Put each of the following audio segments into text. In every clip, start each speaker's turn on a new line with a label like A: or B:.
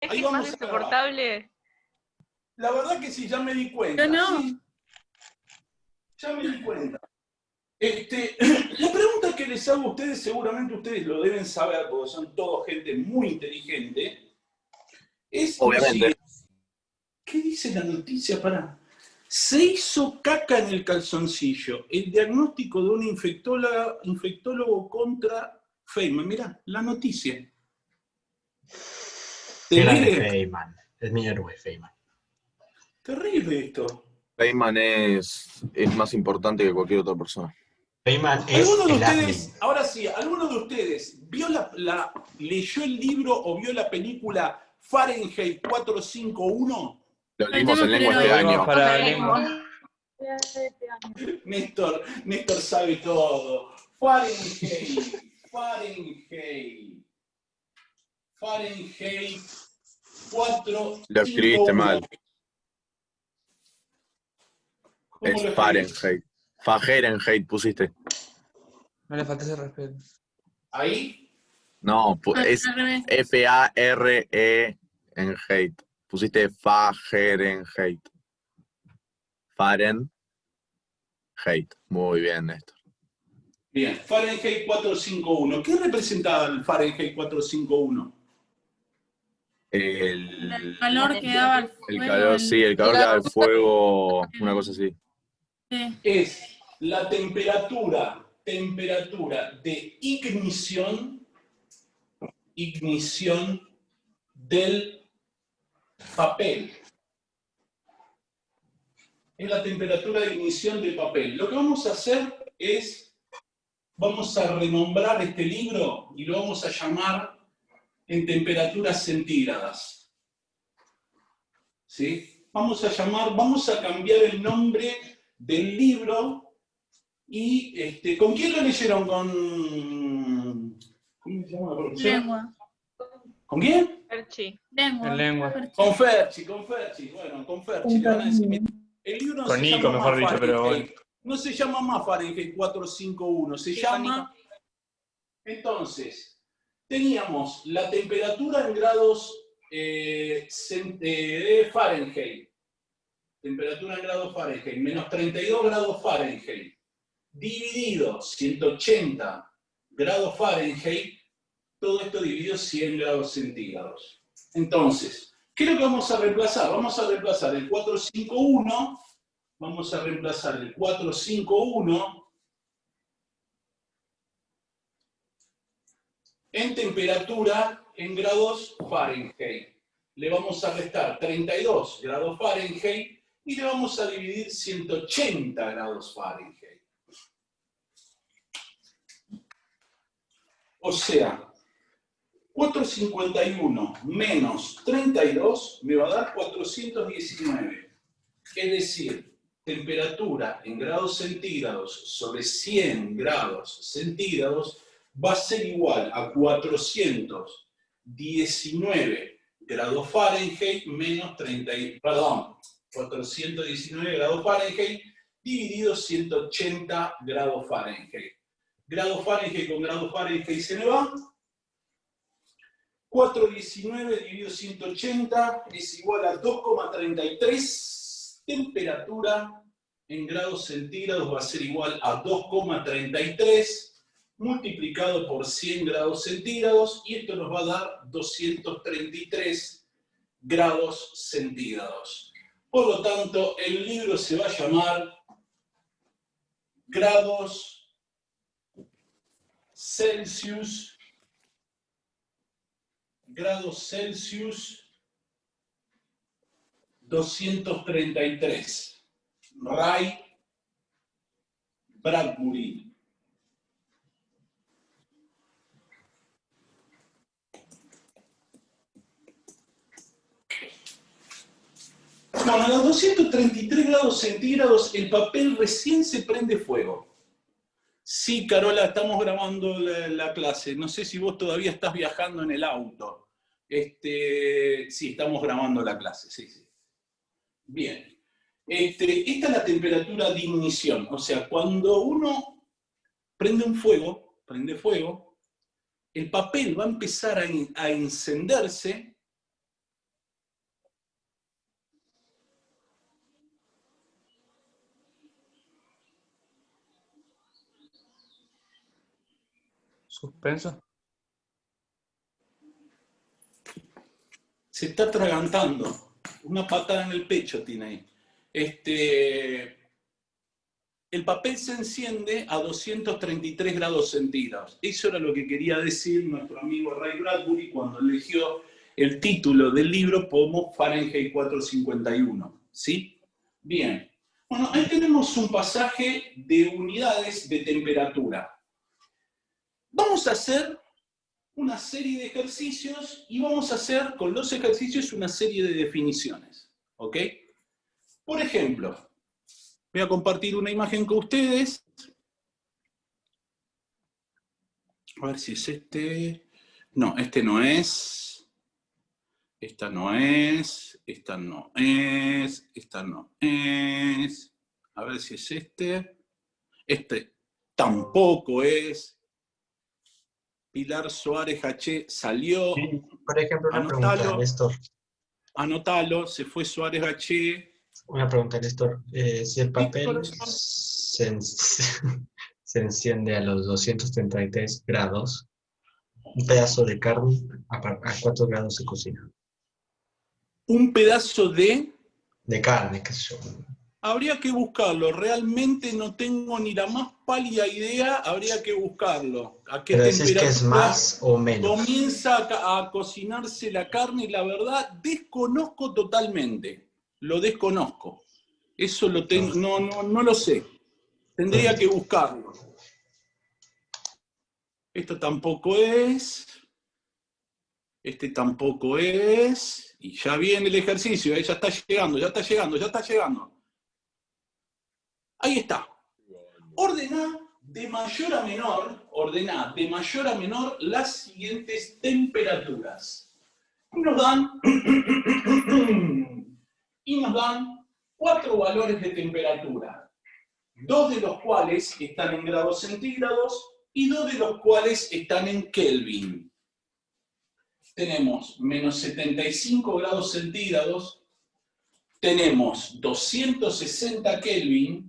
A: Es
B: Ahí
A: que es más
B: vamos a grabar.
A: insoportable.
B: La verdad que sí, ya me di cuenta.
C: Yo no.
B: Sí, ya me di cuenta. La pregunta que les hago a ustedes, seguramente ustedes lo deben saber, porque son todos gente muy inteligente, es lo siguiente. ¿Qué dice la noticia? Se hizo caca en el calzoncillo. El diagnóstico de un infectólogo contra Feynman. Mirá, la noticia.
D: Grande Feynman. Es mi héroe, Feynman.
B: Terrible esto.
E: Feynman es más importante que cualquier otra persona.
D: Feynman es
B: ¿Alguno de
D: el
B: ustedes,
D: admin.
B: ahora sí, alguno de ustedes leyó el libro o vio la película Fahrenheit 451?
E: Lo leímos en lengua este año.
F: Para lengua.
B: Néstor sabe todo. Fahrenheit 451.
E: Lo escribiste mal. Es Fahrenheit. Fahrenheit pusiste.
F: No le faltes el respeto.
B: ¿Ahí?
E: No, es F-A-R-E en hate. Pusiste Fahrenheit. Fahrenheit. Muy bien, Néstor.
B: Bien, Fahrenheit 451. ¿Qué representaba el Fahrenheit 451?
C: El calor que daba el fuego.
E: El calor, sí, el calor que daba el fuego, una cosa así.
C: Sí.
B: Es la temperatura de ignición del papel. Es la temperatura de ignición del papel. Lo que vamos a hacer es, vamos a renombrar este libro y lo vamos a llamar en temperaturas centígradas. ¿Sí? Vamos a cambiar el nombre del libro y ¿con quién lo leyeron? ¿Cómo se llama la profesora?
C: Lengua.
B: ¿Con quién?
A: Ferchi.
C: Lengua.
F: En lengua.
B: Con Ferchi. Bueno, con Ferchi. Le van a decir, el libro no
F: Con
B: se
F: Nico,
B: llama
F: mejor
B: más
F: dicho, pero
B: Fahrenheit. No se llama más Fahrenheit 451, se
A: Sí,
B: llama... Entonces, teníamos la temperatura en grados de Fahrenheit. Temperatura en grados Fahrenheit, menos 32 grados Fahrenheit, dividido 180 grados Fahrenheit, todo esto dividido 100 grados centígrados. Entonces, ¿qué es lo que vamos a reemplazar? Vamos a reemplazar el 451 en temperatura en grados Fahrenheit. Le vamos a restar 32 grados Fahrenheit y le vamos a dividir 180 grados Fahrenheit. O sea, 451 menos 32 me va a dar 419. Es decir, temperatura en grados centígrados sobre 100 grados centígrados va a ser igual a 419 grados Fahrenheit menos 419 grados Fahrenheit dividido 180 grados Fahrenheit. Grado Fahrenheit con grado Fahrenheit se me va. 419 dividido 180 es igual a 2,33. Temperatura en grados centígrados va a ser igual a 2,33 multiplicado por 100 grados centígrados y esto nos va a dar 233 grados centígrados. Por lo tanto, el libro se va a llamar Grados Celsius 233. Ray Bradbury. Bueno, a los 233 grados centígrados el papel recién se prende fuego. Sí, Carola, estamos grabando la clase. No sé si vos todavía estás viajando en el auto. Sí, estamos grabando la clase, sí. Bien. Esta es la temperatura de ignición. O sea, cuando uno prende fuego, el papel va a empezar a encenderse
F: Suspenso.
B: Se está atragantando. Una patada en el pecho tiene ahí. El papel se enciende a 233 grados centígrados. Eso era lo que quería decir nuestro amigo Ray Bradbury cuando eligió el título del libro como Fahrenheit 451. ¿Sí? Bien. Bueno, ahí tenemos un pasaje de unidades de temperatura. Vamos a hacer una serie de ejercicios y vamos a hacer con los ejercicios una serie de definiciones. ¿Ok? Por ejemplo, voy a compartir una imagen con ustedes. A ver si es este. No, este no es. Esta no es. Esta no es. Esta no es. A ver si es este. Este tampoco es. Pilar Suárez H. salió.
D: Sí, por ejemplo, una pregunta, Néstor.
B: Anotalo, se fue Suárez H.
D: Una pregunta, Néstor. Si el papel se enciende a los 233 grados, un pedazo de carne a 4 grados se cocina.
B: Un pedazo de
D: carne, qué sé yo.
B: Habría que buscarlo, realmente no tengo ni la más pálida idea, habría que buscarlo. ¿A qué
D: Pero decís que es
B: temperatura
D: más o menos.
B: comienza a cocinarse la carne? Y la verdad, desconozco totalmente, lo desconozco. Eso lo tengo, no lo sé. Tendría que buscarlo. Esto tampoco es. Este tampoco es. Y ya viene el ejercicio, ya está llegando, ya está llegando, ya está llegando. Ahí está. Ordená de mayor a menor las siguientes temperaturas. Y nos dan 4 valores de temperatura, 2 de los cuales están en grados centígrados y 2 de los cuales están en Kelvin. Tenemos menos 75 grados centígrados, tenemos 260 Kelvin,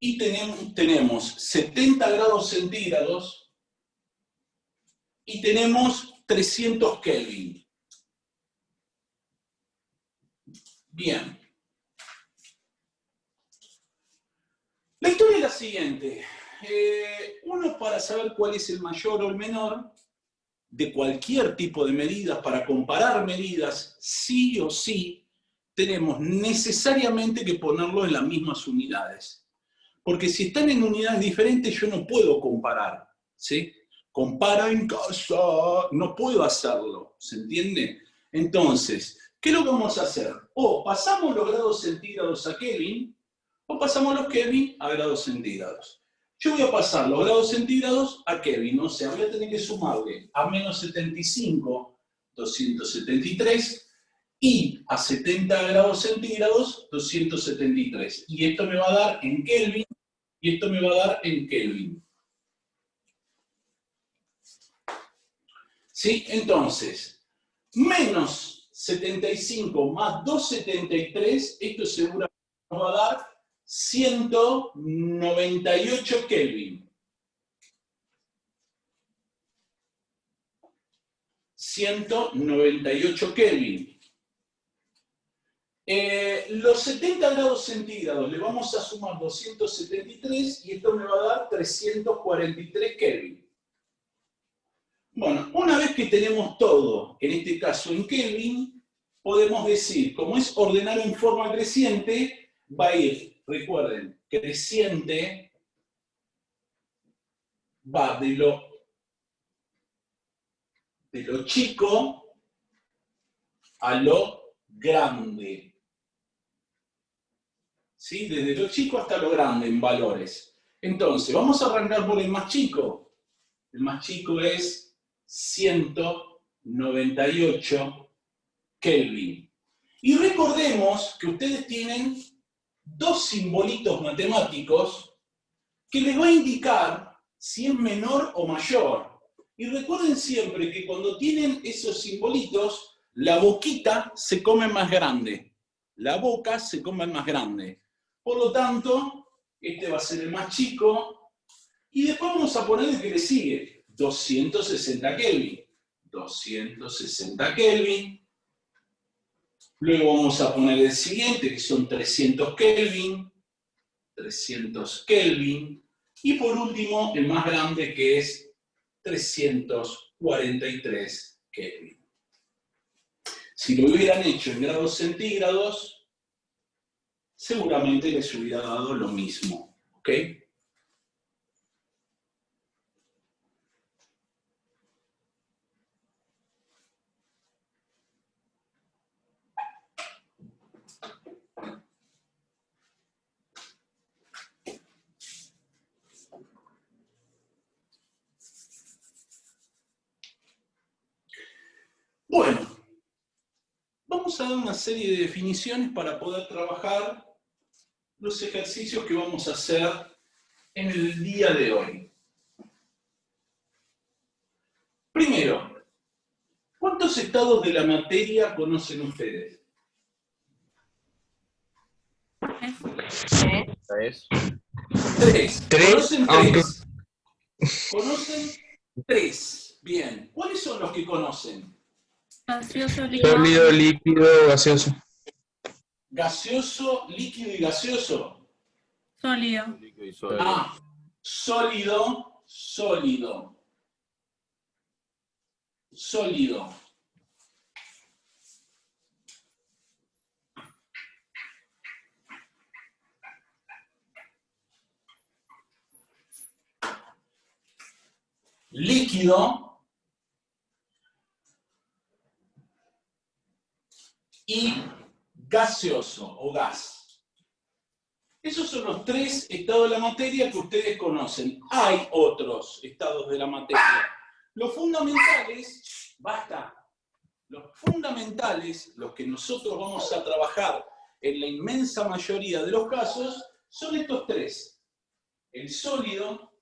B: y tenemos 70 grados centígrados y tenemos 300 Kelvin. Bien. La historia es la siguiente. Uno, para saber cuál es el mayor o el menor de cualquier tipo de medidas, para comparar medidas, sí o sí, tenemos necesariamente que ponerlo en las mismas unidades. Porque si están en unidades diferentes, yo no puedo comparar, ¿sí? Compara en casa, no puedo hacerlo, ¿se entiende? Entonces, ¿qué es lo que vamos a hacer? O pasamos los grados centígrados a Kelvin, o pasamos los Kelvin a grados centígrados. Yo voy a pasar los grados centígrados a Kelvin, o sea, voy a tener que sumarle a menos 75, 273, y a 70 grados centígrados, 273. Y esto me va a dar en Kelvin, y esto me va a dar en Kelvin. ¿Sí? Entonces, menos 75 más 273, esto seguramente nos va a dar 198 Kelvin. 198 Kelvin. Los 70 grados centígrados le vamos a sumar 273 y esto me va a dar 343 Kelvin. Bueno, una vez que tenemos todo, en este caso en Kelvin, podemos decir, como es ordenar en forma creciente, va a ir, recuerden, creciente, va de lo chico a lo grande. ¿Sí? Desde lo chico hasta lo grande en valores. Entonces, vamos a arrancar por el más chico. El más chico es 198 Kelvin. Y recordemos que ustedes tienen 2 simbolitos matemáticos que les va a indicar si es menor o mayor. Y recuerden siempre que cuando tienen esos simbolitos, la boquita se come más grande. La boca se come más grande. Por lo tanto, este va a ser el más chico Y después vamos a poner el que le sigue, 260 Kelvin. 260 Kelvin. Luego vamos a poner el siguiente, que son 300 Kelvin. 300 Kelvin. Y por último, el más grande, que es 343 Kelvin. Si lo hubieran hecho en grados centígrados, seguramente les hubiera dado lo mismo. ¿Ok? Bueno, vamos a dar una serie de definiciones para poder trabajar los ejercicios que vamos a hacer en el día de hoy. Primero, ¿cuántos estados de la materia conocen ustedes?
E: Esta es.
B: Tres. ¿Conocen
F: aunque-
B: tres? ¿Conocen tres? Bien. ¿Cuáles son los que conocen?
C: Gaseoso, líquido.
F: Sólido, líquido, gaseoso.
B: Gaseoso, líquido y gaseoso.
C: Sólido.
E: Líquido y sólido.
B: Ah, sólido, sólido. Sólido. Líquido y gaseoso o gas. Esos son los tres estados de la materia que ustedes conocen. Hay otros estados de la materia. Los fundamentales, basta, los fundamentales, los que nosotros vamos a trabajar en la inmensa mayoría de los casos, son estos tres. El sólido,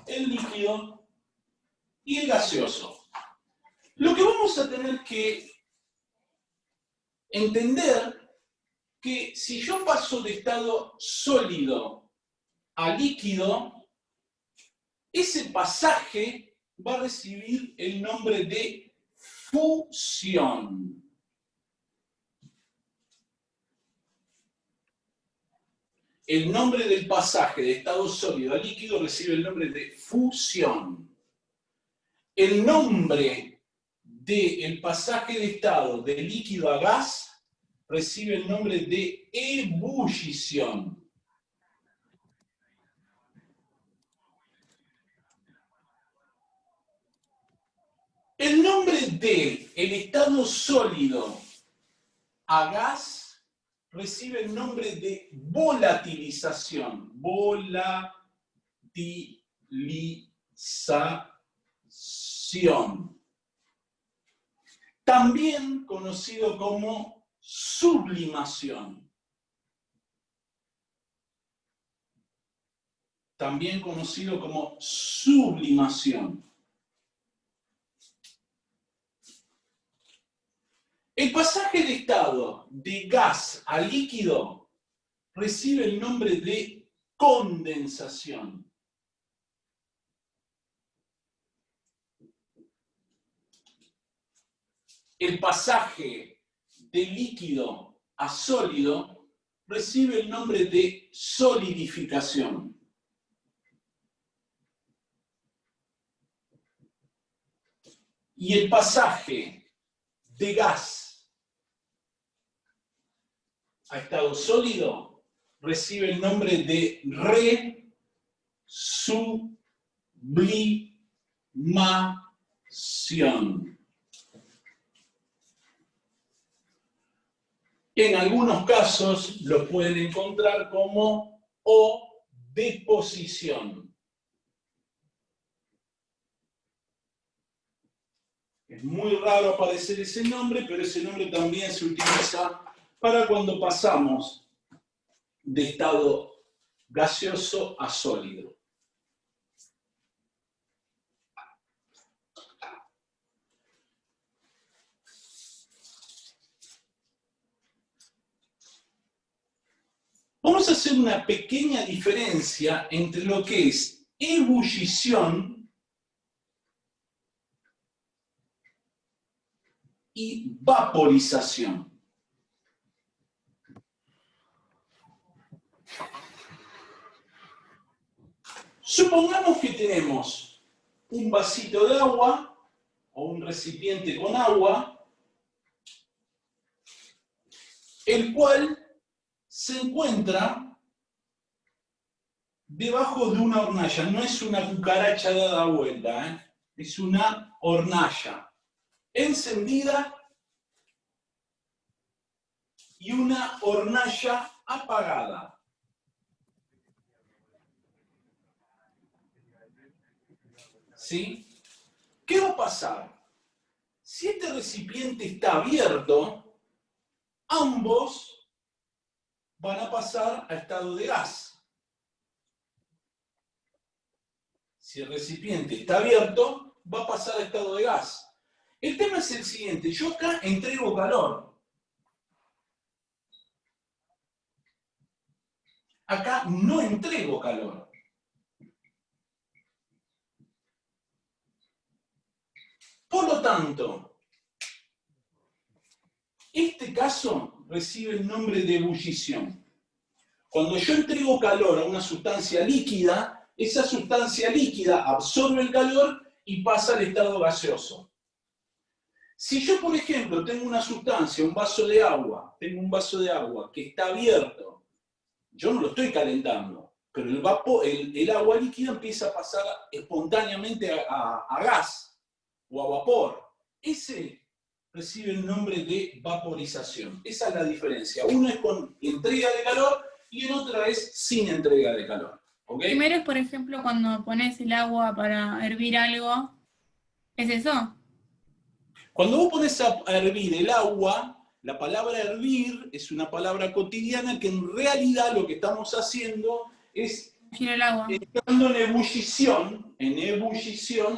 B: el líquido y el gaseoso. Lo que vamos a tener que entender que si yo paso de estado sólido a líquido, ese pasaje va a recibir el nombre de fusión. El nombre del pasaje de estado sólido a líquido recibe el nombre de fusión. El nombre del pasaje de estado de líquido a gas recibe el nombre de ebullición. El nombre del estado sólido a gas recibe el nombre de volatilización. Volatilización. También conocido como sublimación. También conocido como sublimación. El pasaje de estado de gas a líquido recibe el nombre de condensación. El pasaje de líquido a sólido recibe el nombre de solidificación. Y el pasaje de gas a estado sólido recibe el nombre de resublimación. En algunos casos lo pueden encontrar como deposición. Es muy raro aparecer ese nombre, pero ese nombre también se utiliza para cuando pasamos de estado gaseoso a sólido. Vamos a hacer una pequeña diferencia entre lo que es ebullición y vaporización. Supongamos que tenemos un vasito de agua o un recipiente con agua, el cual se encuentra debajo de una hornalla. No es una cucaracha dada vuelta, es una hornalla encendida y una hornalla apagada. ¿Sí? ¿Qué va a pasar? Si este recipiente está abierto, ambos van a pasar a estado de gas. Si el recipiente está abierto, va a pasar a estado de gas. El tema es el siguiente, yo acá entrego calor. Acá no entrego calor. Por lo tanto, este caso recibe el nombre de ebullición. Cuando yo entrego calor a una sustancia líquida, esa sustancia líquida absorbe el calor y pasa al estado gaseoso. Si yo, por ejemplo, tengo una sustancia, un vaso de agua, que está abierto, yo no lo estoy calentando, pero el agua líquida empieza a pasar espontáneamente a gas o a vapor. Ese recibe el nombre de vaporización. Esa es la diferencia. Uno es con entrega de calor y el otro es sin entrega de calor. ¿Okay?
C: Primero es, por ejemplo, cuando pones el agua para hervir algo. ¿Es eso?
B: Cuando vos pones a hervir el agua, la palabra hervir es una palabra cotidiana que en realidad lo que estamos haciendo es
C: El agua.
B: entrando en ebullición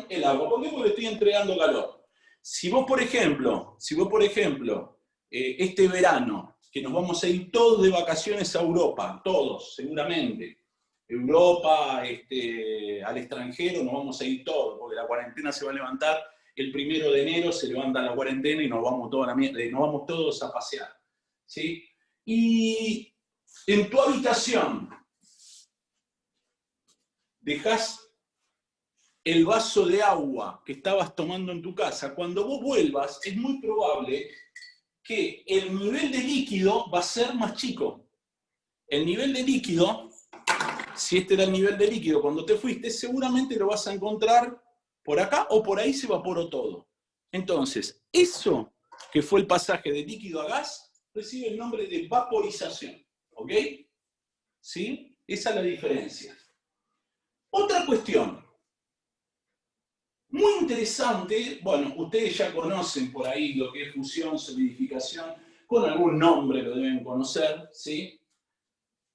B: el agua. ¿Por qué? Porque le estoy entregando calor. Si vos, por ejemplo, este verano, que nos vamos a ir todos de vacaciones a Europa, todos, seguramente, Europa, al extranjero, nos vamos a ir todos, porque la cuarentena se va a levantar el 1 de enero, se levanta la cuarentena y nos vamos todos a pasear. ¿Sí? Y en tu habitación dejás el vaso de agua que estabas tomando en tu casa. Cuando vos vuelvas, es muy probable que el nivel de líquido va a ser más chico. El nivel de líquido, si este era el nivel de líquido cuando te fuiste, seguramente lo vas a encontrar por acá o por ahí se evaporó todo. Entonces, eso que fue el pasaje de líquido a gas, recibe el nombre de vaporización. ¿Ok? ¿Sí? Esa es la diferencia. Otra cuestión. Muy interesante, bueno, ustedes ya conocen por ahí lo que es fusión, solidificación, con algún nombre lo deben conocer, ¿sí?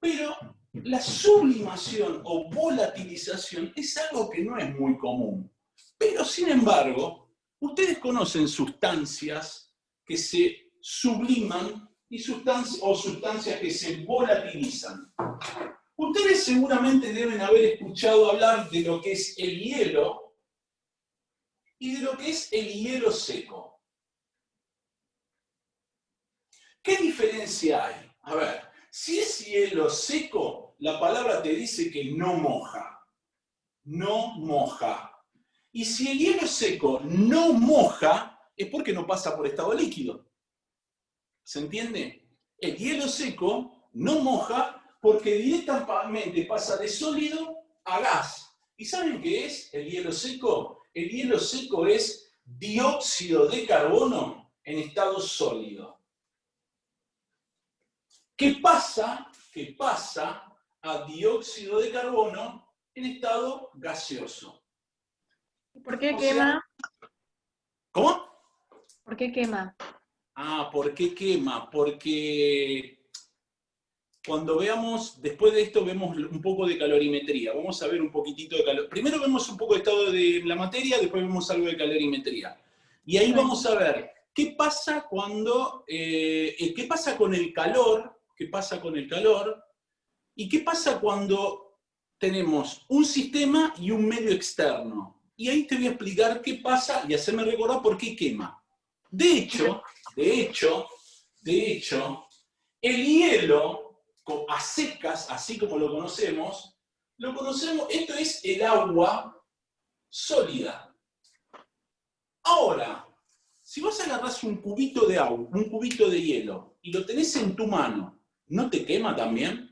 B: Pero la sublimación o volatilización es algo que no es muy común. Pero, sin embargo, ustedes conocen sustancias que se subliman y sustancias que se volatilizan. Ustedes seguramente deben haber escuchado hablar de lo que es el hielo y de lo que es el hielo seco. ¿Qué diferencia hay? A ver, si es hielo seco, la palabra te dice que no moja. No moja. Y si el hielo seco no moja, es porque no pasa por estado líquido. ¿Se entiende? El hielo seco no moja porque directamente pasa de sólido a gas. ¿Y saben qué es el hielo seco? El hielo seco es dióxido de carbono en estado sólido. ¿Qué pasa a dióxido de carbono en estado gaseoso?
A: ¿Por qué quema?
B: ¿Cómo?
A: ¿Por qué quema?
B: ¿Por qué quema? Porque cuando veamos, después de esto vemos un poco de calorimetría. Vamos a ver un poquitito de calor. Primero vemos un poco de estado de la materia, después vemos algo de calorimetría. Y ahí vamos a ver qué pasa cuando, qué pasa con el calor, y qué pasa cuando tenemos un sistema y un medio externo. Y ahí te voy a explicar qué pasa y hacerme recordar por qué quema. De hecho, el hielo a secas, así como lo conocemos, esto es el agua sólida. Ahora, si vos agarrás un cubito de agua, un cubito de hielo, y lo tenés en tu mano, ¿no te quema también?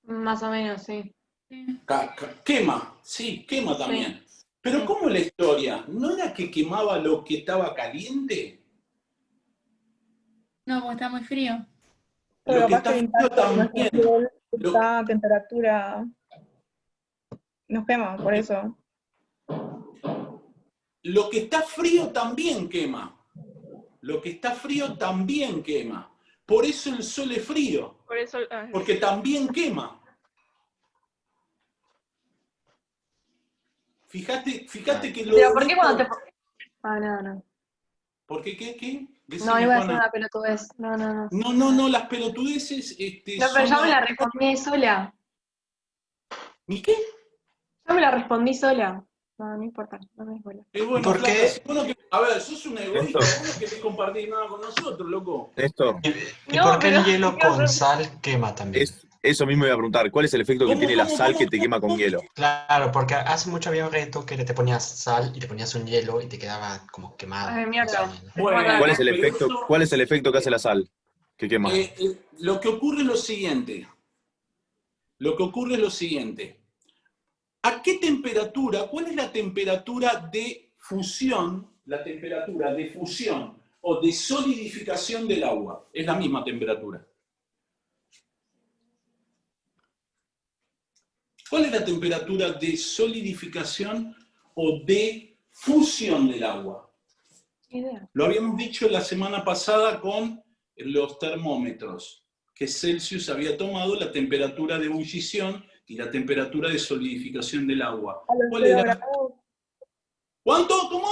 A: Más o menos, sí.
C: Sí.
B: Quema, sí, quema también. Pero
A: Sí.
B: ¿cómo es la historia? ¿No era que quemaba lo que estaba caliente?
C: No, porque está muy frío.
G: Pero
B: Lo que
G: capaz
B: está
G: que
B: frío también.
G: está a temperatura nos quema, por eso.
B: Lo que está frío también quema. Lo que está frío también quema. Por eso el sol es frío.
G: Por eso,
B: Porque también quema. Fíjate que lo...
A: Pero ¿por qué cuando te... Ah, no.
B: ¿Por qué? ¿Qué? Decime,
A: No, iba a decir
B: Juana.
A: una pelotudez. No.
B: No, las pelotudeces
A: No, pero
B: son
A: yo me la respondí sola.
B: ¿Y qué?
A: Yo me la respondí sola. No importa, no me bola.
B: Bueno,
D: ¿Por
B: flaca,
D: qué?
B: si vos no a ver, sos un egoísta, vos no querés compartir nada con nosotros, loco.
E: Néstor,
D: ¿Y
A: No,
D: por qué el
A: pero-
D: hielo con sal quema también?
E: eso mismo iba a preguntar. ¿Cuál es el efecto que
B: ¿Cómo,
E: tiene la
B: cómo,
E: sal
B: cómo,
E: que te quema con hielo?
D: Claro, porque hace mucho había un reto que te ponías sal y te ponías un hielo y te quedaba como quemado.
A: Ay, mierda.
D: más o menos.
B: Bueno,
E: ¿Cuál es el
B: pero
E: efecto,
B: eso-
E: cuál es el efecto que hace la sal? Que quema.
B: Lo que ocurre es lo siguiente. ¿A qué temperatura? ¿Cuál es la temperatura de fusión? La temperatura de fusión o de solidificación del agua. Es la misma temperatura. ¿Cuál es la temperatura de solidificación o de fusión del agua?
A: Idea.
B: Lo habíamos dicho la semana pasada con los termómetros, que Celsius había tomado la temperatura de ebullición y la temperatura de solidificación del agua.
G: a los
B: ¿Cuál
G: 0
B: era?
G: grados,
B: ¿Cuánto? ¿Cómo?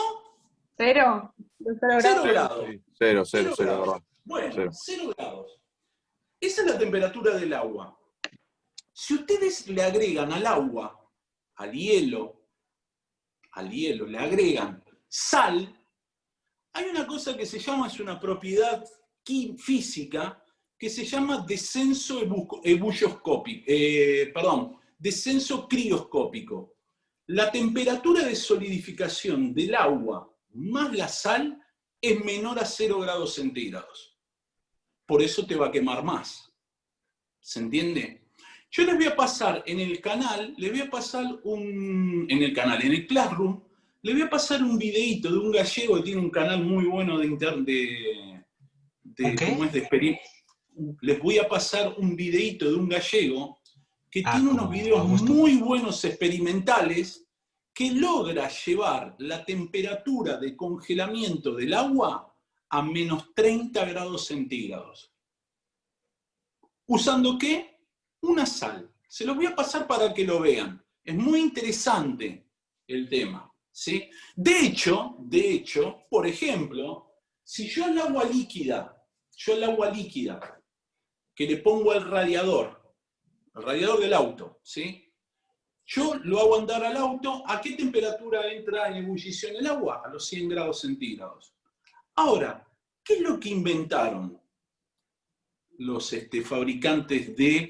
A: ¿Cero?
G: los 0
B: 0
G: grados.
B: grados.
E: Sí, cero,
B: Cero grados.
E: verdad.
B: Bueno,
E: Cero.
B: 0 grados. Esa es la temperatura del agua. Si ustedes le agregan al agua, al hielo, le agregan sal, hay una cosa que se llama, es una propiedad física, que se llama descenso descenso crioscópico. La temperatura de solidificación del agua más la sal es menor a 0 grados centígrados. Por eso te va a quemar más. ¿Se entiende? Yo les voy a pasar en el canal, en el Classroom, les voy a pasar un videíto de un gallego que tiene un canal muy bueno de
D: ¿Ok?
B: ¿cómo es? De experiencia. Les voy a pasar un videíto de un gallego que tiene unos
D: como
B: videos
D: Augusto.
B: muy buenos experimentales que logra llevar la temperatura de congelamiento del agua a menos 30 grados centígrados. ¿Usando qué? Una sal. Se los voy a pasar para que lo vean. Es muy interesante el tema, ¿sí? De hecho, por ejemplo, si yo el agua líquida que le pongo al radiador del auto, ¿sí? Yo lo hago andar al auto, ¿a qué temperatura entra en ebullición el agua? A los 100 grados centígrados. Ahora, ¿qué es lo que inventaron los fabricantes de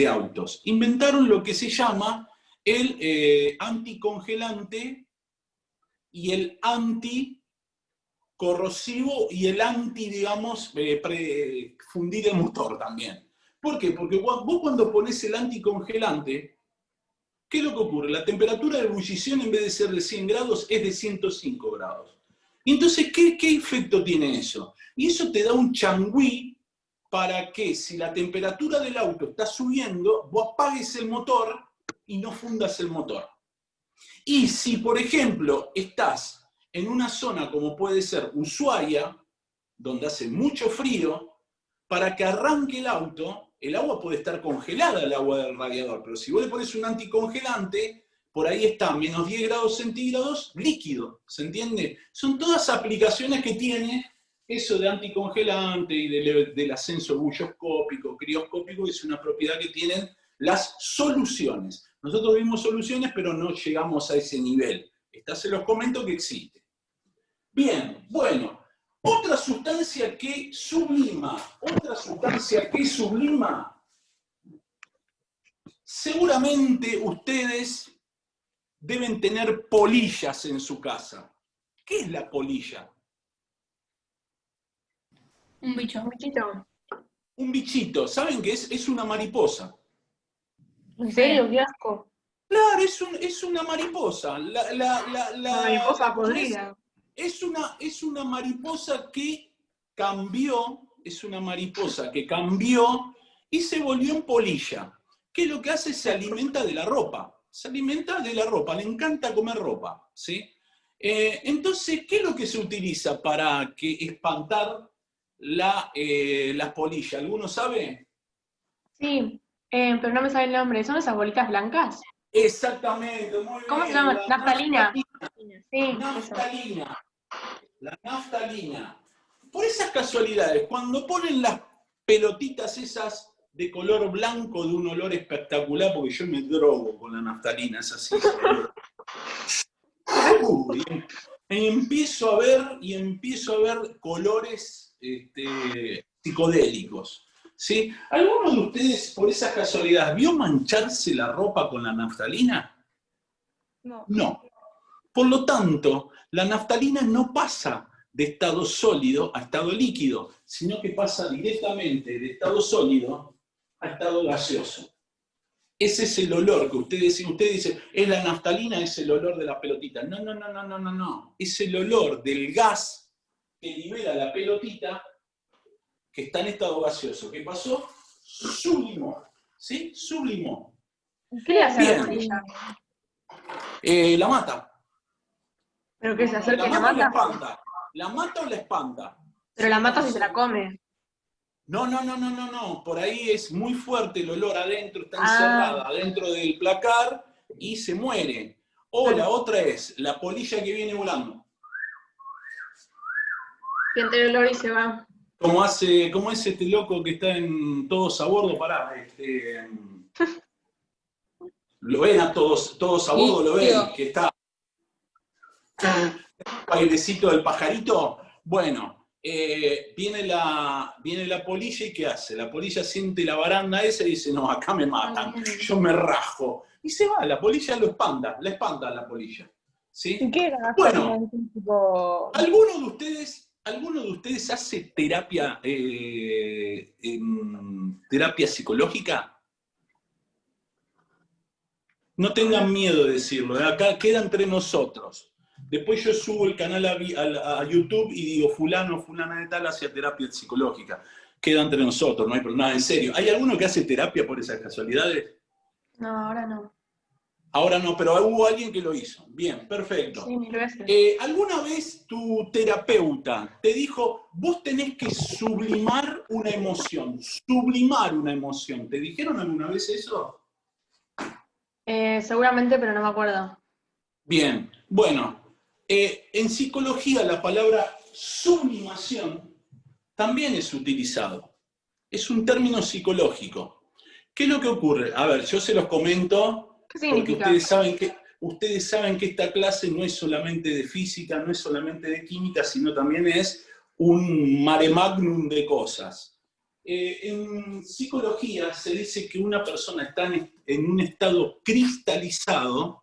B: autos? Inventaron lo que se llama el anticongelante y el anticorrosivo y el fundir el motor también. ¿Por qué? Porque vos cuando pones el anticongelante, ¿qué es lo que ocurre? La temperatura de ebullición en vez de ser de 100 grados es de 105 grados. Y entonces, ¿qué efecto tiene eso? Y eso te da un changüí para que si la temperatura del auto está subiendo, vos apagues el motor y no fundas el motor. Y si, por ejemplo, estás en una zona como puede ser Ushuaia, donde hace mucho frío, para que arranque el auto, el agua puede estar congelada, el agua del radiador, pero si vos le pones un anticongelante, por ahí está menos 10 grados centígrados líquido, ¿se entiende? Son todas aplicaciones que tiene eso de anticongelante y del ascenso bulloscópico, crioscópico, es una propiedad que tienen las soluciones. Nosotros vimos soluciones, pero no llegamos a ese nivel. Esta se los comento que existe. Bien, bueno. Otra sustancia que sublima, seguramente ustedes deben tener polillas en su casa. ¿Qué es la polilla?
C: Un bicho.
A: Un bichito.
B: Un bichito. ¿Saben qué es? Es una mariposa.
A: ¿En serio? Qué asco.
B: Claro, es una mariposa.
A: Una mariposa podrida.
B: Es una mariposa que cambió, y se volvió en polilla. ¿Qué es lo que hace? Se alimenta de la ropa. Le encanta comer ropa, ¿sí? Entonces, ¿qué es lo que se utiliza para espantar las polillas? ¿Alguno sabe?
A: Sí, pero no me sale el nombre. ¿Son esas bolitas blancas?
B: Exactamente, muy bien.
A: ¿Cómo se llama? Naftalina. Sí, eso.
B: Naftalina. La naftalina. Por esas casualidades, cuando ponen las pelotitas esas de color blanco de un olor espectacular, porque yo me drogo con la naftalina, es así. Y empiezo a ver colores psicodélicos. ¿Sí? ¿Alguno de ustedes, por esas casualidades, vio mancharse la ropa con la naftalina?
G: No.
B: No. Por lo tanto, la naftalina no pasa de estado sólido a estado líquido, sino que pasa directamente de estado sólido a estado gaseoso. Ese es el olor que usted dice, es la naftalina, es el olor de la pelotita. No. Es el olor del gas que libera la pelotita que está en estado gaseoso. ¿Qué pasó? Sublimó. ¿Sí? Sublimó.
A: ¿Qué le hace a
B: Bien.
A: la polilla?
B: La mata.
A: ¿Pero qué se acerca y la
B: o la
A: mata?
B: espanta. ¿La mata o la espanta?
A: Pero la mata si se la come.
B: No. Por ahí es muy fuerte el olor adentro, está encerrada adentro del placar y se muere. O la otra es la polilla que viene volando.
A: Siente el olor y se va.
B: ¿Cómo es este loco que está en Todos a Bordo? Pará, lo ven a todos a bordo, lo ven, que está el bailecito del pajarito. Bueno, viene la polilla y ¿qué hace? La polilla siente la baranda esa y dice, no, acá me matan, yo me rajo. Y se va, la polilla la espanta a la polilla. ¿Sí?
G: ¿Y qué era la
B: Bueno,
G: naftalina? ¿Es tipo...
B: ¿Alguno de ustedes hace terapia psicológica? No tengan miedo de decirlo, acá queda entre nosotros. Después yo subo el canal a YouTube y digo, fulano, fulana de tal hace terapia psicológica. Queda entre nosotros, no hay problema, en serio. ¿Hay alguno que hace terapia por esas casualidades?
A: No, ahora no.
B: Ahora no, pero hubo alguien que lo hizo. Bien, perfecto.
A: Sí, 1000 veces.
B: ¿Alguna vez tu terapeuta te dijo, vos tenés que sublimar una emoción? Sublimar una emoción. ¿Te dijeron alguna vez eso?
A: Seguramente, pero no me acuerdo.
B: Bien, bueno. En psicología la palabra sublimación también es utilizado. Es un término psicológico. ¿Qué es lo que ocurre? A ver, yo se los comento.
A: ¿Qué
B: Porque
A: significa?
B: ustedes saben que esta clase no es solamente de física, no es solamente de química, sino también es un mare magnum de cosas. En psicología se dice que una persona está en un estado cristalizado,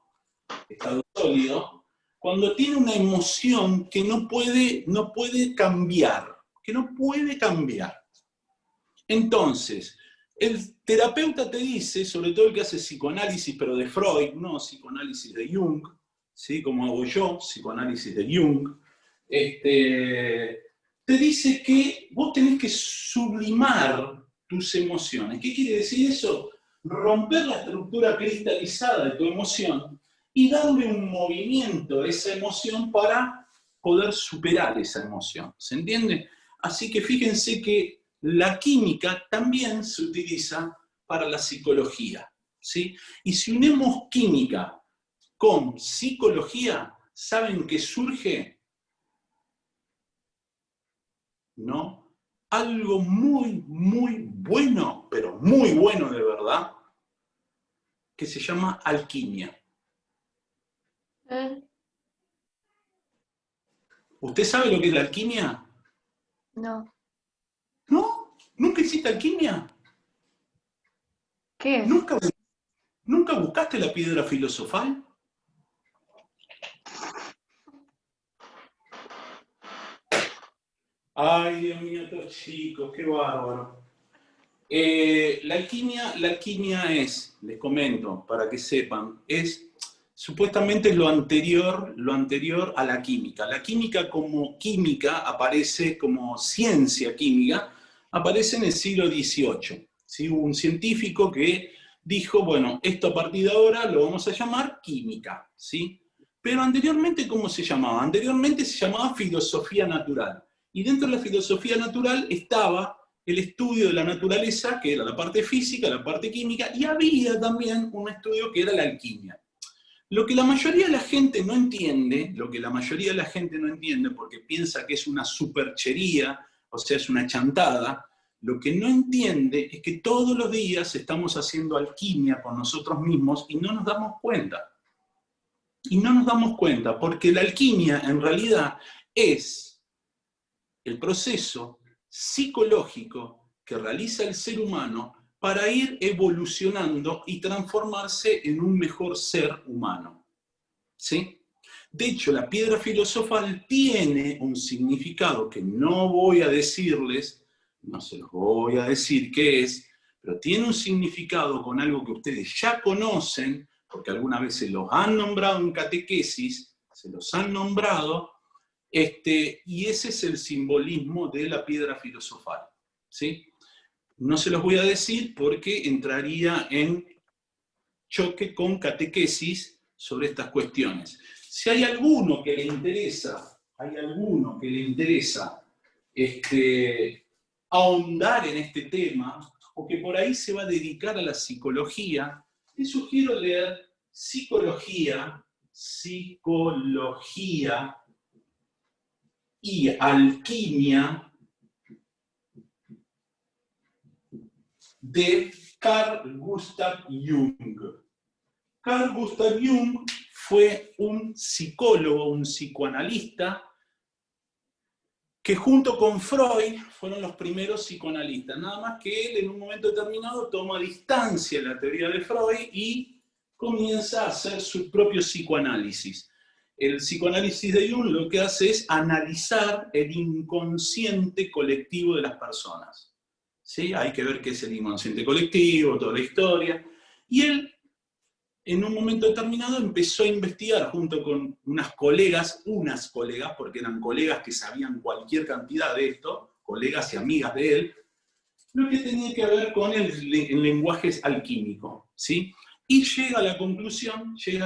B: estado sólido, cuando tiene una emoción que no puede cambiar, Entonces, el terapeuta te dice, sobre todo el que hace psicoanálisis, pero de Freud, no psicoanálisis de Jung, ¿sí? Como hago yo, psicoanálisis de Jung, te dice que vos tenés que sublimar tus emociones. ¿Qué quiere decir eso? Romper la estructura cristalizada de tu emoción y darle un movimiento a esa emoción para poder superar esa emoción. ¿Se entiende? Así que fíjense que la química también se utiliza para la psicología, ¿sí? Y si unimos química con psicología, ¿saben qué surge? ¿No? Algo muy, muy bueno, pero muy bueno de verdad, que se llama alquimia. ¿Usted sabe lo que es la alquimia?
A: No.
B: ¿No? ¿Nunca hiciste alquimia?
A: ¿Qué es?
B: ¿Nunca buscaste la piedra filosofal? Ay, Dios mío, estos chicos, qué bárbaro. La alquimia es, les comento, para que sepan, supuestamente es lo anterior a la química. La química como química aparece como ciencia química, aparece en el siglo XVIII. ¿Sí? Hubo un científico que dijo, bueno, esto a partir de ahora lo vamos a llamar química, ¿sí? Pero anteriormente, ¿cómo se llamaba? Anteriormente se llamaba filosofía natural. Y dentro de la filosofía natural estaba el estudio de la naturaleza, que era la parte física, la parte química, y había también un estudio que era la alquimia. Lo que la mayoría de la gente no entiende, porque piensa que es una superchería, o sea, es una chantada, lo que no entiende es que todos los días estamos haciendo alquimia con nosotros mismos y no nos damos cuenta. Y no nos damos cuenta, porque la alquimia en realidad es el proceso psicológico que realiza el ser humano para ir evolucionando y transformarse en un mejor ser humano. ¿Sí? De hecho, la piedra filosofal tiene un significado que no voy a decirles, no se los voy a decir qué es, pero tiene un significado con algo que ustedes ya conocen, porque alguna vez se los han nombrado en catequesis, se los han nombrado, y ese es el simbolismo de la piedra filosofal. ¿Sí? No se los voy a decir porque entraría en choque con catequesis sobre estas cuestiones. Si hay alguno que le interesa, ahondar en este tema, o que por ahí se va a dedicar a la psicología, les sugiero leer Psicología y Alquimia de Carl Gustav Jung. Carl Gustav Jung fue un psicólogo, un psicoanalista, que junto con Freud fueron los primeros psicoanalistas. Nada más que él en un momento determinado toma distancia de la teoría de Freud y comienza a hacer su propio psicoanálisis. El psicoanálisis de Jung lo que hace es analizar el inconsciente colectivo de las personas. ¿Sí? Hay que ver qué es el inconsciente colectivo, toda la historia. Y él, en un momento determinado, empezó a investigar junto con unas colegas, porque eran colegas que sabían cualquier cantidad de esto, colegas y amigas de él, lo que tenía que ver con el lenguaje alquímico, ¿sí? Y llega a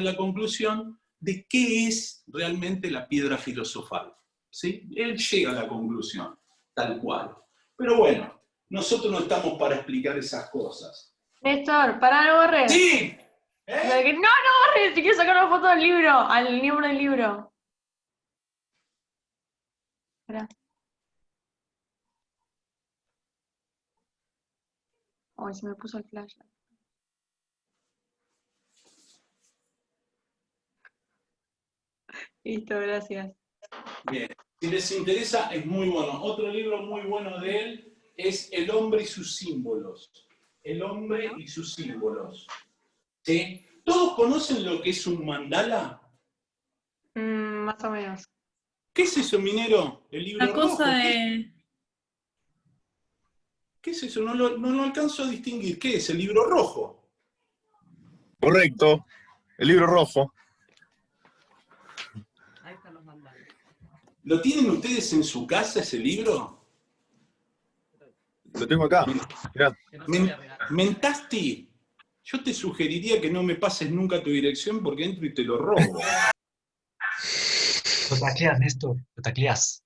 B: la conclusión de qué es realmente la piedra filosofal, ¿sí? Él llega a la conclusión, tal cual. Pero bueno, nosotros no estamos para explicar esas cosas.
A: Néstor, pará, no borres.
B: ¡Sí!
A: No borres, si quiero sacar una foto del libro, al libro del libro. Esperá. Ay, se me puso el flash. Listo, gracias.
B: Bien, si les interesa, es muy bueno. Otro libro muy bueno de él es El hombre y sus símbolos. El hombre y sus símbolos. ¿Sí? ¿Todos conocen lo que es un mandala?
A: Más o menos.
B: ¿Qué es eso, minero? El libro
C: La cosa
B: rojo.
C: de...
B: ¿Qué es eso? No lo alcanzo a distinguir. ¿Qué es el libro rojo?
E: Correcto, el libro rojo.
B: ¿Lo tienen ustedes en su casa ese libro?
E: Lo tengo acá. Mirá.
B: Mentasti, yo te sugeriría que no me pases nunca tu dirección porque entro y te lo robo.
D: Lo tacleas, Néstor. Lo tacleas.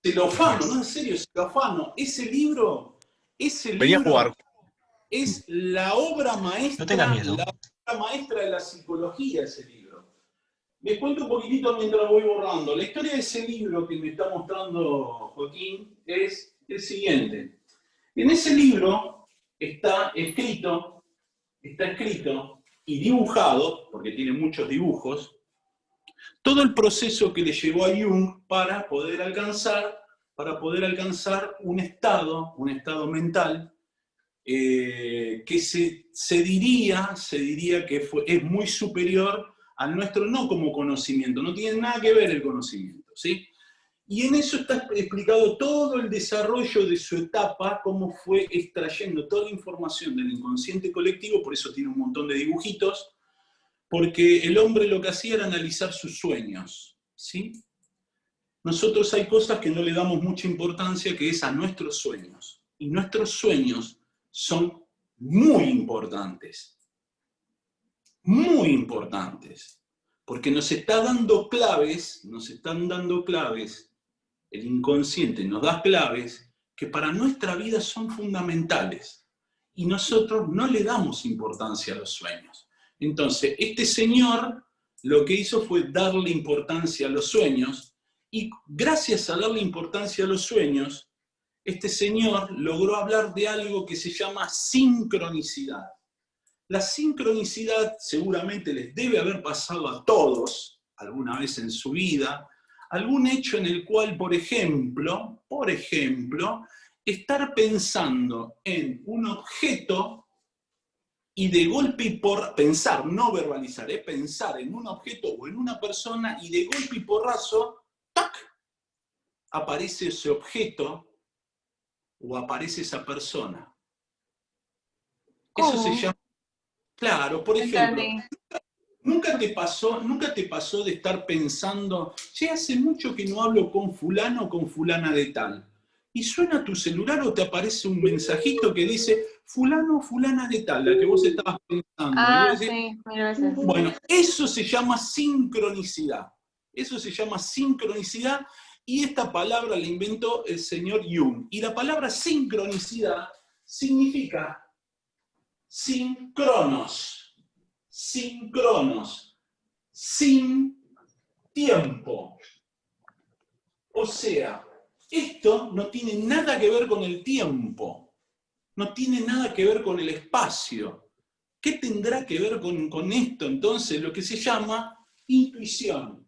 B: Te lo afano, no, en serio, se lo afano. Ese libro
E: Venía a jugar.
B: es la obra maestra,
D: No tenga miedo.
B: la obra maestra de la psicología, ese libro. Les cuento un poquitito mientras voy borrando. La historia de ese libro que me está mostrando Joaquín es el siguiente. En ese libro está escrito está escrito y dibujado, porque tiene muchos dibujos, todo el proceso que le llevó a Jung para poder alcanzar un estado mental que se diría que es muy superior al nuestro, no como conocimiento, no tiene nada que ver el conocimiento, ¿sí? Y en eso está explicado todo el desarrollo de su etapa, cómo fue extrayendo toda la información del inconsciente colectivo, por eso tiene un montón de dibujitos, porque el hombre lo que hacía era analizar sus sueños, ¿sí? Nosotros hay cosas que no le damos mucha importancia, que es a nuestros sueños. Y nuestros sueños son muy importantes, porque nos están dando claves, el inconsciente nos da claves que para nuestra vida son fundamentales, y nosotros no le damos importancia a los sueños. Entonces, este señor lo que hizo fue darle importancia a los sueños, y gracias a darle importancia a los sueños, este señor logró hablar de algo que se llama sincronicidad. La sincronicidad seguramente les debe haber pasado a todos alguna vez en su vida, algún hecho en el cual, por ejemplo, estar pensando en un objeto y de golpe y pensar, no verbalizar, pensar en un objeto o en una persona y de golpe y porrazo, ¡tac!, aparece ese objeto o aparece esa persona. Eso se llama... Claro, por ejemplo, ¿nunca te pasó de estar pensando, che, hace mucho que no hablo con fulano o con fulana de tal? Y suena tu celular o te aparece un mensajito que dice, fulano o fulana de tal, la que vos estabas pensando.
A: Ah,
B: Y vos decís,
A: sí, mil veces.
B: bueno, eso se llama sincronicidad. Y esta palabra la inventó el señor Jung. Y la palabra sincronicidad significa sincronos, sin tiempo. O sea, esto no tiene nada que ver con el tiempo, no tiene nada que ver con el espacio. ¿Qué tendrá que ver con esto entonces? Lo que se llama intuición.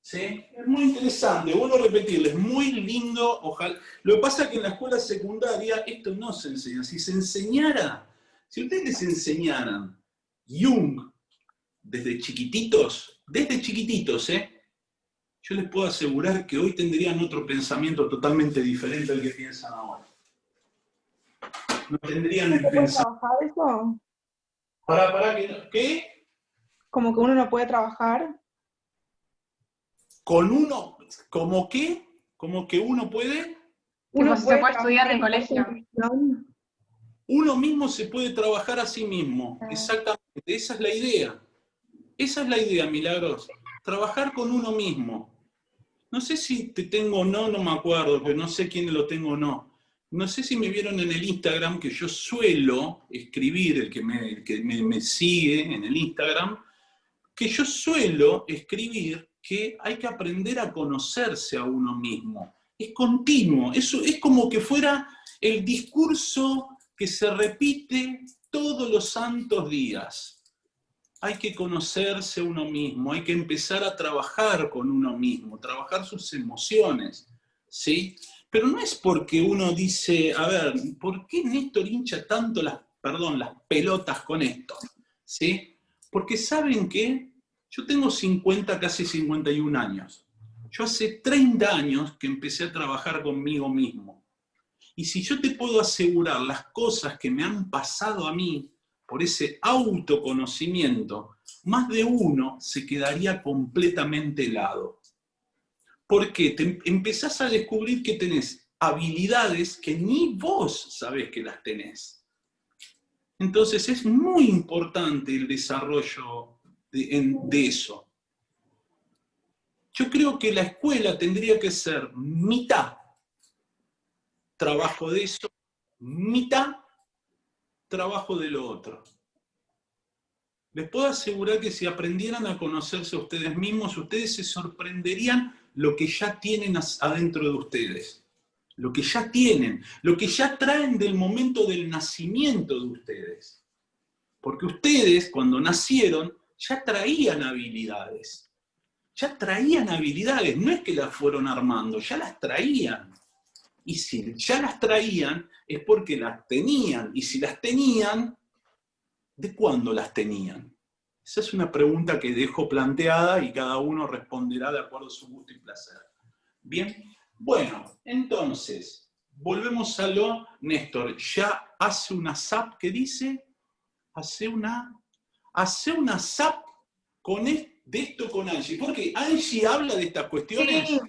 B: ¿Sí? Es muy interesante, vuelvo a repetirles, es muy lindo, ojalá. Lo que pasa es que en la escuela secundaria esto no se enseña. Si ustedes les enseñaran Jung desde chiquititos, yo les puedo asegurar que hoy tendrían otro pensamiento totalmente diferente al que piensan ahora. No tendrían el
G: ¿Se puede
B: pensamiento.
G: trabajar eso?
B: ¿Qué?
G: Como que uno no puede trabajar.
B: Con uno, ¿cómo qué? ¿Cómo que uno puede?
G: Uno
A: se puede estudiar
G: trabajar
A: en colegio.
G: intuición.
B: Uno mismo se puede trabajar a sí mismo. Exactamente, esa es la idea. Esa es la idea, Milagros. Trabajar con uno mismo. No sé si te tengo o no, no me acuerdo, pero no sé quién lo tengo o no. No sé si me vieron en el Instagram, que yo suelo escribir, el que me sigue en el Instagram, que yo suelo escribir que hay que aprender a conocerse a uno mismo. Es continuo, eso es como que fuera el discurso que se repite todos los santos días. Hay que conocerse a uno mismo, hay que empezar a trabajar con uno mismo, trabajar sus emociones, ¿sí? Pero no es porque uno dice, a ver, ¿por qué Néstor hincha tanto las pelotas con esto? ¿Sí? Porque ¿saben qué? Yo tengo 50, casi 51 años. Yo hace 30 años que empecé a trabajar conmigo mismo. Y si yo te puedo asegurar las cosas que me han pasado a mí, por ese autoconocimiento, más de uno se quedaría completamente helado. ¿Por qué? Te empezás a descubrir que tenés habilidades que ni vos sabés que las tenés. Entonces es muy importante el desarrollo de eso. Yo creo que la escuela tendría que ser mitad trabajo de eso, mitad trabajo de lo otro. Les puedo asegurar que si aprendieran a conocerse a ustedes mismos, ustedes se sorprenderían lo que ya tienen adentro de ustedes. lo que ya tienen, lo que ya traen del momento del nacimiento de ustedes. Porque ustedes, cuando nacieron, ya traían habilidades. Ya traían habilidades, no es que las fueron armando, ya las traían. Y si ya las traían, es porque las tenían. Y si las tenían, ¿de cuándo las tenían? Esa es una pregunta que dejo planteada y cada uno responderá de acuerdo a su gusto y placer. Bien, bueno, entonces, volvemos a lo, Néstor, ya hace una SAP que dice, hace una SAP de esto con Angie. Porque Angie habla de estas cuestiones.
A: Sí.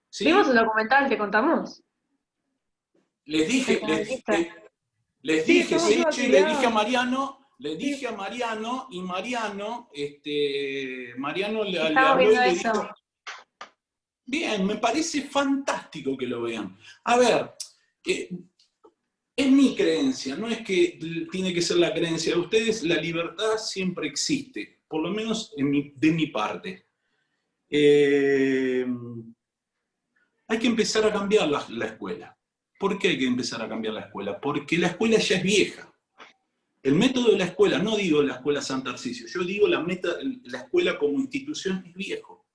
B: ¿Sí?
A: ¿Vimos el documental? ¿Te contamos?
B: Les dije,
G: Sí, estamos
B: sí,
G: todos
B: sí, le dije a
G: tirados.
B: Mariano, y Mariano le
A: Estamos
B: habló y
A: viendo
B: le
A: eso.
B: dijo, bien, me parece fantástico que lo vean. A ver, es mi creencia, no es que tiene que ser la creencia de ustedes, la libertad siempre existe, por lo menos de mi parte. Hay que empezar a cambiar la escuela. ¿Por qué hay que empezar a cambiar la escuela? Porque la escuela ya es vieja. El método de la escuela, no digo la escuela San Tarcisio, yo digo la escuela como institución es viejo.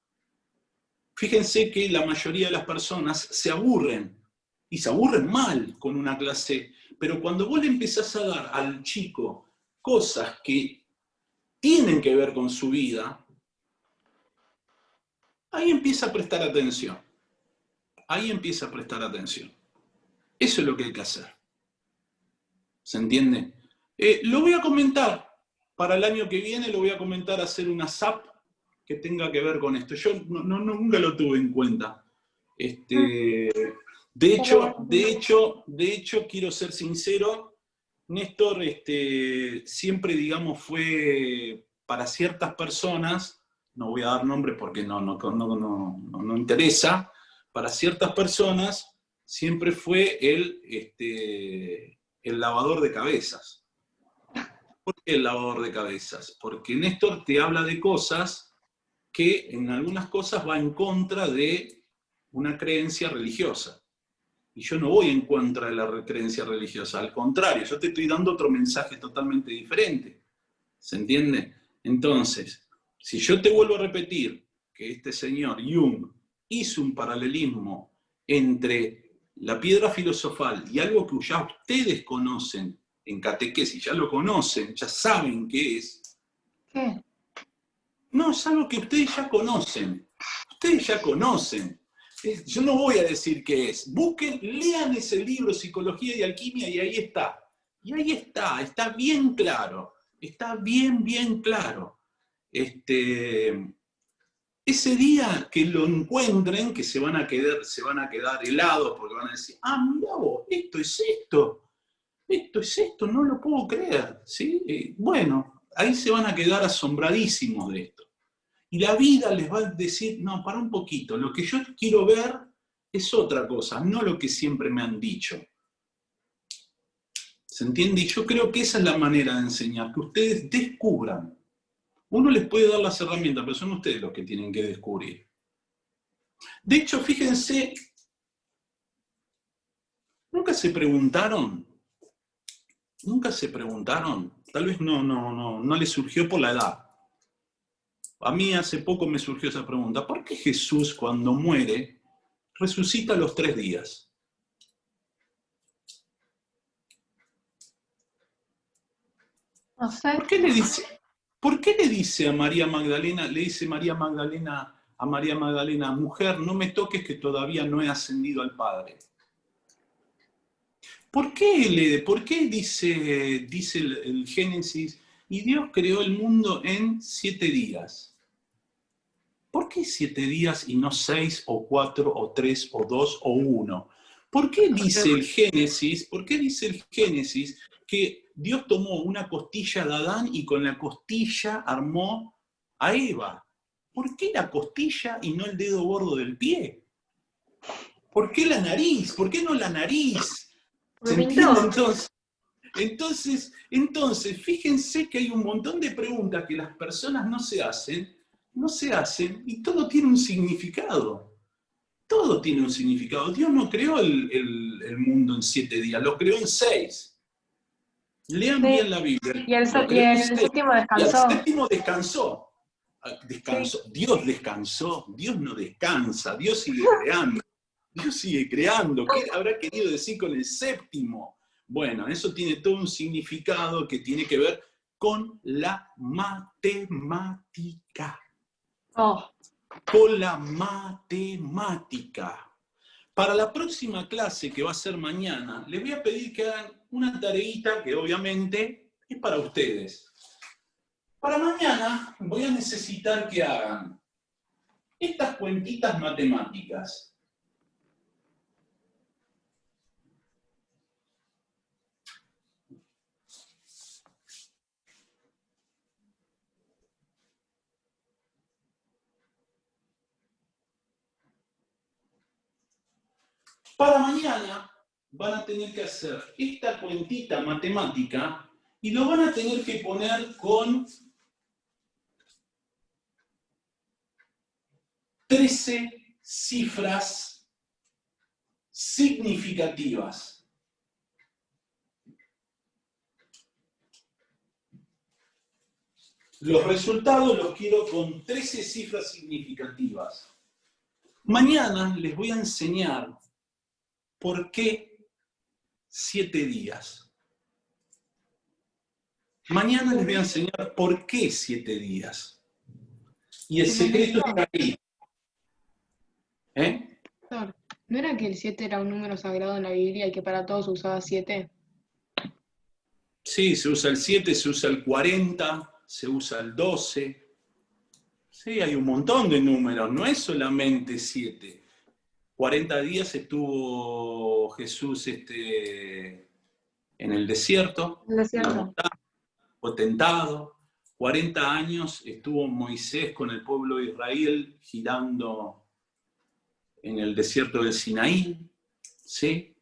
B: Fíjense que la mayoría de las personas se aburren, y se aburren mal con una clase, pero cuando vos le empezás a dar al chico cosas que tienen que ver con su vida, ahí empieza a prestar atención. Ahí empieza a prestar atención. Eso es lo que hay que hacer. ¿Se entiende? Lo voy a comentar. Para el año que viene lo voy a comentar, hacer una SAP que tenga que ver con esto. Yo nunca lo tuve en cuenta. De hecho, quiero ser sincero, Néstor, siempre, digamos, fue para ciertas personas, no voy a dar nombres porque no interesa, para ciertas personas siempre fue el lavador de cabezas. ¿Por qué el lavador de cabezas? Porque Néstor te habla de cosas que en algunas cosas va en contra de una creencia religiosa. Y yo no voy en contra de la creencia religiosa, al contrario, yo te estoy dando otro mensaje totalmente diferente. ¿Se entiende? Entonces, si yo te vuelvo a repetir que este señor Jung hizo un paralelismo entre la piedra filosofal y algo que ya ustedes conocen en catequesis, ya lo conocen, ya saben qué es.
A: ¿Qué?
B: No, es algo que ustedes ya conocen. Ustedes ya conocen. Yo no voy a decir qué es. Busquen, lean ese libro, Psicología y Alquimia, y ahí está. Y ahí está bien claro. Está bien claro. Ese día que lo encuentren, que se van a quedar helados, porque van a decir, mira vos, esto es esto, no lo puedo creer, ¿sí? Bueno, ahí se van a quedar asombradísimos de esto. Y la vida les va a decir, no, para un poquito, lo que yo quiero ver es otra cosa, no lo que siempre me han dicho. ¿Se entiende? Y yo creo que esa es la manera de enseñar, que ustedes descubran. Uno les puede dar las herramientas, pero son ustedes los que tienen que descubrir. De hecho, fíjense, ¿nunca se preguntaron, tal vez no les surgió por la edad? A mí hace poco me surgió esa pregunta, ¿por qué Jesús cuando muere resucita a los 3 días?
A: No sé.
B: ¿Por qué le dice a María Magdalena, a María Magdalena, mujer, no me toques que todavía no he ascendido al Padre? ¿Por qué dice el Génesis, y Dios creó el mundo en 7 días? ¿Por qué 7 días y no 6 o 4 o 3 o 2 o 1? ¿Por qué dice el Génesis que Dios tomó una costilla de Adán y con la costilla armó a Eva? ¿Por qué la costilla y no el dedo gordo del pie? ¿Por qué la nariz? ¿Por qué no la nariz? ¿Se entiende entonces, fíjense que hay un montón de preguntas que las personas no se hacen, y todo tiene un significado. Todo tiene un significado. Dios no creó el mundo en 7 días, lo creó en 6. Lean
A: Sí.
B: bien la Biblia.
A: Y el
B: Lo creó en 6.
A: séptimo
B: Y al
A: descansó.
B: séptimo descansó. Descansó.
A: Sí.
B: Dios descansó. Dios no descansa. Dios sigue creando. Dios sigue creando. ¿Qué habrá querido decir con el séptimo? Bueno, eso tiene todo un significado que tiene que ver con la matemática.
A: Oh,
B: Con la matemática. Para la próxima clase, que va a ser mañana, les voy a pedir que hagan una tareita que obviamente es para ustedes. Para mañana voy a necesitar que hagan estas cuentitas matemáticas. Para mañana van a tener que hacer esta cuentita matemática y lo van a tener que poner con 13 cifras significativas. Los resultados los quiero con 13 cifras significativas. Mañana les voy a enseñar por qué 7 días. Mañana les voy a enseñar por qué 7 días. Y el secreto está ahí. ¿Eh?
H: ¿No era que el 7 era un número sagrado en la Biblia y que para todos se usaba 7?
B: Sí, se usa el 7, se usa el 40, se usa el 12. Sí, hay un montón de números, no es solamente 7. 40 días estuvo Jesús en el desierto.
A: el desierto.
B: Fue tentado. 40 años estuvo Moisés con el pueblo de Israel girando en el desierto del Sinaí. ¿Sí?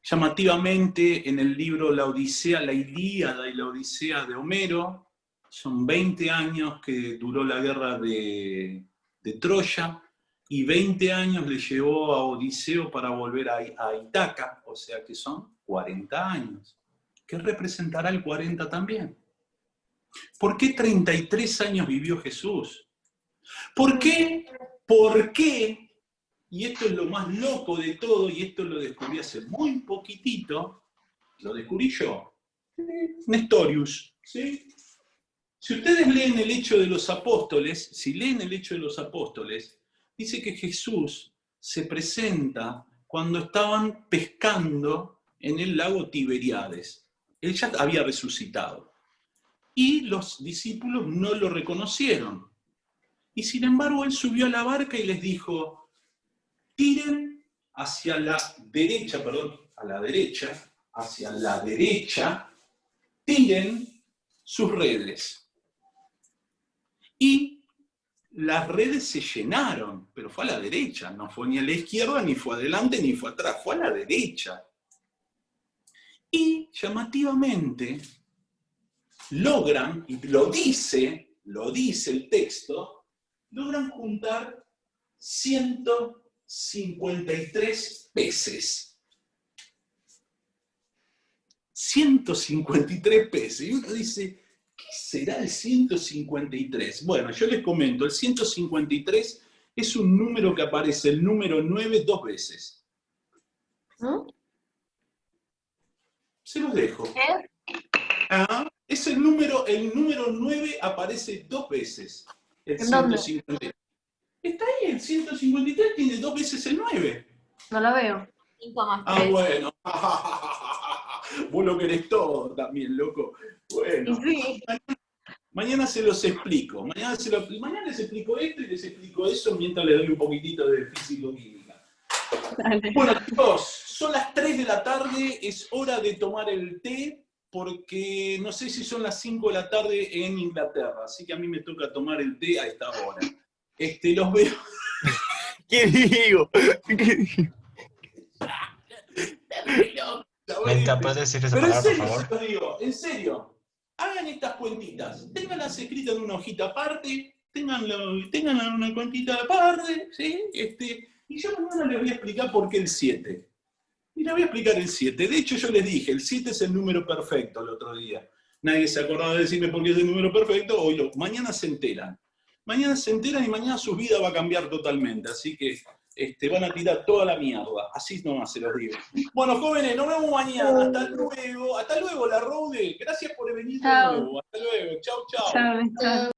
B: Llamativamente, en el libro La Odisea, la Ilíada y la Odisea de Homero, son 20 años que duró la guerra de Troya, y 20 años le llevó a Odiseo para volver a Ítaca, o sea que son 40 años. ¿Qué representará el 40 también? ¿Por qué 33 años vivió Jesús? ¿Por qué? ¿Por qué? Y esto es lo más loco de todo, y esto lo descubrí hace muy poquitito, lo descubrí yo, Nestorius, ¿sí? Si ustedes leen el Hecho de los Apóstoles, dice que Jesús se presenta cuando estaban pescando en el lago Tiberíades. Él ya había resucitado. Y los discípulos no lo reconocieron. Y sin embargo, él subió a la barca y les dijo: tiren hacia la derecha, tiren sus redes. Y las redes se llenaron, pero fue a la derecha, no fue ni a la izquierda, ni fue adelante, ni fue atrás, fue a la derecha. Y llamativamente logran, y lo dice el texto, logran juntar 153 peces. 153 peces. Y uno dice, ¿qué será el 153? Bueno, yo les comento, el 153 es un número que aparece, el número 9, 2 veces.
A: ¿No?
B: Se los dejo.
A: ¿Eh?
B: Es el número 9 aparece 2 veces. El
A: ¿En dónde?
B: 153. Está ahí, el 153 tiene 2 veces el 9.
A: No la veo.
I: 5 más 3.
B: Bueno. Vos lo querés todo también, loco. Bueno.
A: Y sí.
B: Mañana se los explico. Mañana les explico esto y les explico eso mientras les doy un poquitito de físico-química. Bueno, chicos, son las 3 de la tarde, es hora de tomar el té, porque no sé si son las 5 de la tarde en Inglaterra, así que a mí me toca tomar el té a esta hora. Los veo.
E: ¿Qué digo?
D: Venta, ¿puedes decir esa
B: Pero en
D: palabra, por
B: serio,
D: favor?
B: se los digo, en serio. Hagan estas cuentitas, ténganlas escritas en una hojita aparte, ténganla en una cuentita aparte, ¿sí? Y yo mañana les voy a explicar por qué el 7. Y les voy a explicar el 7. De hecho, yo les dije, el 7 es el número perfecto el otro día. Nadie se acordaba de decirme por qué es el número perfecto. Mañana se enteran. Mañana se enteran y mañana su vida va a cambiar totalmente. Así que van a tirar toda la mierda. Así nomás se los digo. Bueno, jóvenes, nos vemos mañana. Hasta luego. Hasta luego, la Rode. Gracias por venir de
A: Chao.
B: nuevo. Hasta luego. Chau, chau.
A: Chao, chao.